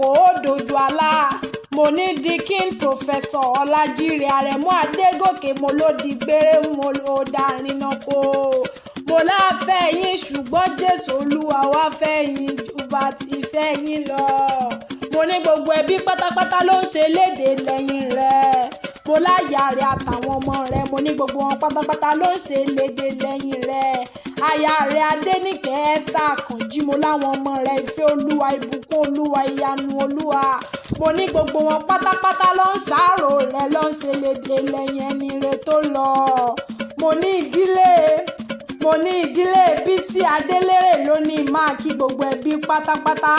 kò ó dojú àlá. Mo ní Dikin Professor Ọlájíre Àrẹ̀mú Adégòkè mo ló di gbére mo ló dárin náà kó. Mo láfẹ́ yín ṣùgbọ́n Jésù Olúwa wá fẹ́ yín jù bá ti fẹ́ yín lọ. Mo ní gbogbo ẹbí pátápátá ló ń ṣe léde lẹ́yìn rẹ̀. Mo láyà rẹ̀ àtàwọn ọmọ rẹ̀ mo ní gbogbo wọn pátápátá ló ń ṣe léde lẹ́yìn rẹ̀. Aya rẹ̀ Adéníkẹ́ Esther Àkànjí mo láwọn ọmọ rẹ̀ Ìfẹ́ Olúwa Ìbùkún Olúwa Ìyanu Olúwa. Mo ní gbogbo wọn pátápátá ló ń ṣàárò rẹ̀ ló ń ṣe léde lẹ́yìn ẹni rẹ̀ tó lọ. Mo ní ìdílé Bísí Adélérè lónìí máa kí gbogbo ẹbí pátápátá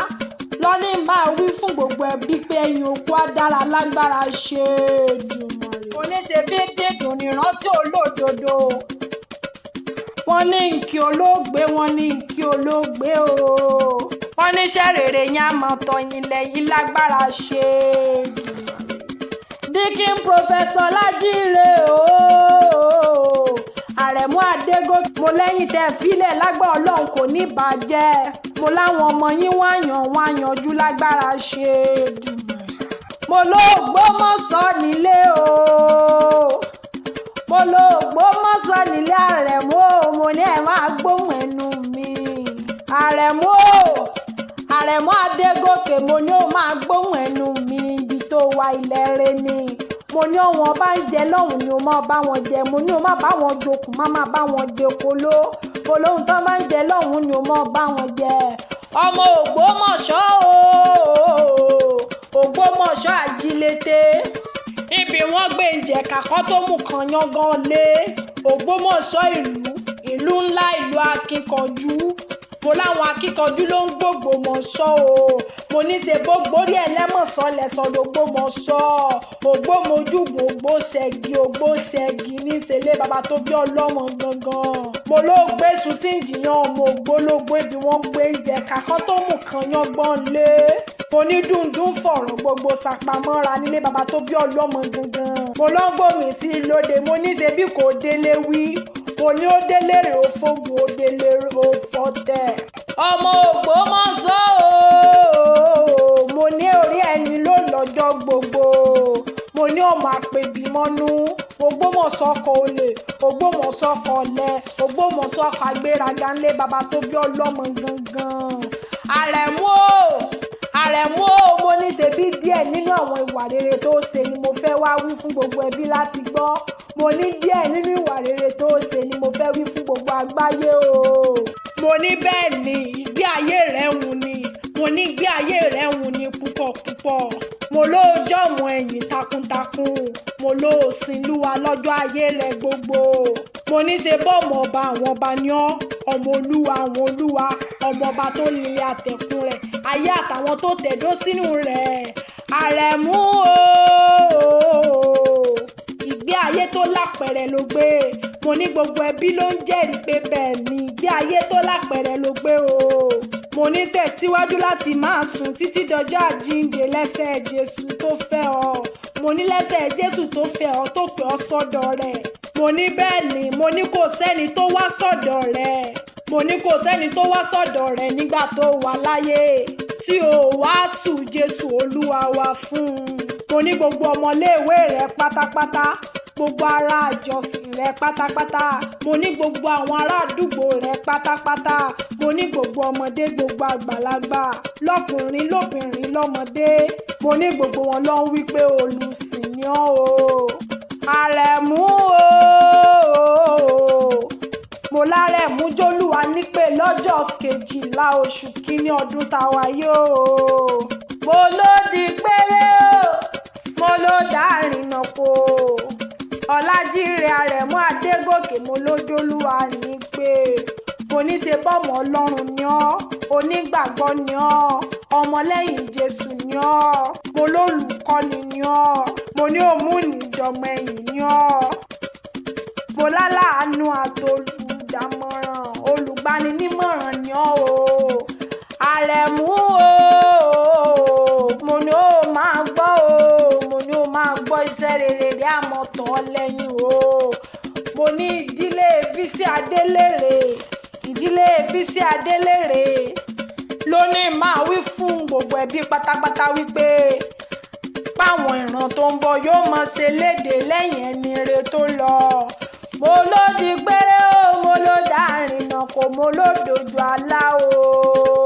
lónìí máa wí fún gbogbo ẹbí pé ẹ̀yin òkú á dára lágbára ṣe Èdùmàrè. Oníṣe bí dídùn nírántí olódodo. Wọ́n ní nkí olóògbé wọ́n ní nkí olóògbé o. Wọ́n níṣẹ́ rere yẹn á máa tọyìn lẹ́yìn lágbára ṣe Èdùmàrè. Dikin Professor Ọlájíre o. Àrẹ̀mú Adégòkè mo lẹ́yìn tẹ́ fílẹ̀ lágbà Ọlọ́run kò ní bàjẹ́. Mo láwọn ọmọ yín wọ́n á yanjú lágbára ṣe Èdùmàrè. Mo l'Ògbómọ̀ṣọ́ nílé o. Mo l'Ògbómọ̀ṣọ́ nílé Àrẹ̀mú o. Mo ní ẹ máa gbóhùn ẹnu mi. Àrẹ̀mú Adégòkè mo ní ó máa gbóhùn ẹnu mi ibi tó wà ilẹ̀ rẹ ni. Mo ní ọ̀wọ́n bá ń jẹ lọ́hùn ni o máa bá wọn jẹ. Mo ní o máa bá wọn dokùn má bá wọn jẹ kóló. Olóhùn tán bá ń jẹ lọ́hùn ni o máa bá wọn jẹ. Ọmọ Ògbómọ̀ṣọ́ o. Ògbómọ̀ṣọ́ àjílété. Ibi wọ́n gbé ìjẹ̀ka kan tó mú kan yángán lé. Ògbómọ̀ṣọ́ ìlú ńlá ìlú akíkanjú. Mo láwọn akíkanjú ló ń gb'Ògbómọ̀ṣọ́ o. Mo ní ṣe gbógbórí ẹlẹ́mọ̀ṣọ́ lẹ̀sọ̀ l'Ògbómọ̀ṣọ́. Ògbómojúgun ògbóṣẹ́gi ní ìṣẹ̀lẹ̀ bàbá tó bí ọlọ́mọ gangan. Mo ló gbé sùn tí ń jìyàn ọmọ ògbólógbó ibi wọ́n gbé ìjẹ̀ka kan tó mú kan yángbọ́n lé. Mo ní dùndún fọ̀rọ̀ gbogbo sàpamọ́ra nílé bàbá tó bí ọlọ́mọ gangan. Mo lọ́ gbòmí sí lóde mo ní ṣe bí kò délé wí. Mo ní ó délé rè ó fógun ó délé ó fọ́tẹ̀. Ọmọ Ògbómọ̀ṣọ́ o. Mo ní orí ẹni ló lọ́jọ́ gbogbo. Mo ní ọmọ àpèbí mọ́nú. Ògbómọ̀ṣọ́ kọ olè Ògbómọ̀ṣọ́ kọ ọ̀lẹ Ògbómọ̀ṣọ́ kọ agbéraga ńlé bàbá tó bí ọlọ́mọ gangan. Àrẹ̀mú o. Mo ní ṣe bí díẹ̀ nínú àwọn ìwà rere tó ṣe ni mo fẹ́ wá wí fún gbogbo ẹbí láti gbọ́. Mo ní díẹ̀ nínú ìwà rere tó ṣe ni mo fẹ́ wí fún gbogbo àgbáyé o. Mo ní bẹ́ẹ̀ ni ìgbé ayé rẹ̀ wù ni. Mo ní ìgbé ayé rẹ̀ wù ni púpọ̀. Mo ló jọ̀mọ́ ẹ̀yìn takuntakun. Mo ló sìnlúwa lọ́jọ́ ayé rẹ̀ gbogbo. Mo ní ṣe bọ́ọ̀mù ọba àwọn ọba ni ọ́. Ọmọ olúwa àwọn olúwa. Ọmọ ọba tó nílé àtẹ̀kùn rẹ̀. Ayé àtàwọn tó tẹ̀dó sínú rẹ̀. Àrẹ̀mú o. Ìgbé ayé tó lápẹ̀rẹ̀ ló gbé. Mo ní gbogbo ẹbí ló ń jẹ́rìí pé bẹ́ẹ̀ ni ìgbé ayé tó lápẹ̀rẹ̀ ló gbé o. Mo ní tẹ̀síwájú láti máa sùn títí dọjọ́ àjíǹde lẹ́sẹ̀ Jésù tó fẹ́ ọ. Mo ní lẹ́sẹ̀ Jésù tó fẹ́ ọ tó pè ọ sọ́dọ̀ rẹ̀. Mo ní bẹ́ẹ̀ ni mo ní kò sẹ́ni tó wá sọ́dọ̀ rẹ̀. Mo ní kò sẹ́ni tó wá sọ́dọ̀ rẹ̀ nígbà tó wà láyé tí o wàásù Jésù Olúwa wa fún un. Mo ní gbogbo ọmọléèwé rẹ̀ pátápátá. Gbogbo ará àjọsìn rẹ̀ pátápátá. Mo ní gbogbo àwọn ará àdúgbò rẹ̀ pátápátá. Mo ní gbogbo ọmọdé gbogbo àgbàlagbà lọ́kùnrin lóbìnrin lọ́mọdé. Mo ní gbogbo wọn ló ń wí pé olùsìn ni ọ́ o. Àrẹ̀mú o. Mo l'Árẹ̀mú jólúwa nípè lọ́jọ́ 12 oṣù kínní ọdún táwa yóò. Mo ló di péré o. Mo ló dárìnà kó. Ọlájíre Àrẹ̀mú Adégòkè mo ló jólúwa nípè. Mo ní ṣe bọ́mọ Ọlọ́run ni ọ́. Onígbàgbọ́ ni ọ́. Ọmọlẹ́yìn Jésù ni ọ́. Mo lólùkọ́ni ni ọ́. Mo ní òmùnìjọmọ ẹ̀yìn ni ọ́. Mo láláàánú àtolùdámọ̀ràn olùgbaninímọ̀ràn ni ọ́ o. Àrẹ̀mú o. Mo ní ó máa gbọ́ o. Mo ní ó máa gbọ́ iṣẹ́ rere rẹ̀ àmọ́ tán lẹ́yìn o. Mo ní ìdílé Bísí Adélérè ló ní máa wí fún gbogbo ẹbí pátápátá wípé páwọn ìran tó ń bọ̀ yóò máa ṣe léde lẹ́yìn ẹni ire tó lọ. mo ló di gbére o mo ló dárìnà kò mo ló dojú àlá o.